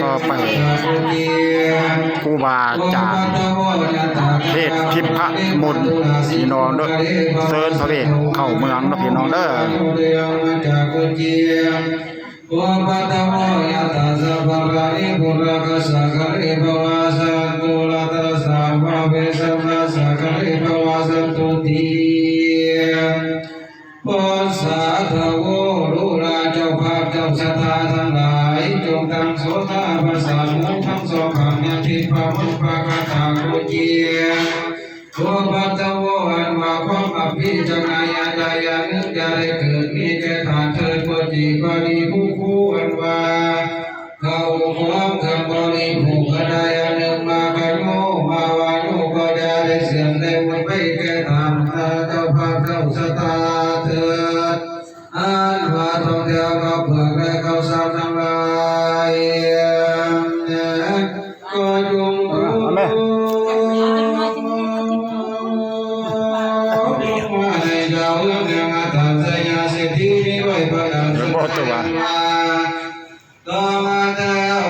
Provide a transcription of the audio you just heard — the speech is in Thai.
ต่อไปครูบาอาจารย์เทศทิพะมนต์พี่น้องเด้อเซิร์นพระเวทเข้าเมืองเด้อพี่น้องเด้อวะปะตะโมยะตาสัพพะรานิปุระกัสสะกะริภวาสันตุละตัสสะภะเวสัมมาสักะริภวาสันตุติปัสสะทะโวรุราเจ้าภาพเจ้าศรัทธาทั้งหลายจงตั้งโสตาปัสสะมุทั้งสองข้างยะทิพะมุปะกะตาโกเจียวะปะตะโวอันว่าความอภิจารณญาณญาณนึกจะได้เกิดมีแก่ทานเถิดโกจีปาริภูคูอันว่าเขาความคำบริภูกได้อันหนึ่งมาคันโมมาวายุก็จะได้เสื่อมได้หมดไปแก่ทานเจ้าภาพเจ้าศรัทธาเถิดอันว่าท่องเที่ยวเขาเผือกและเขาสาวทั้งหลายก็จงต่อมา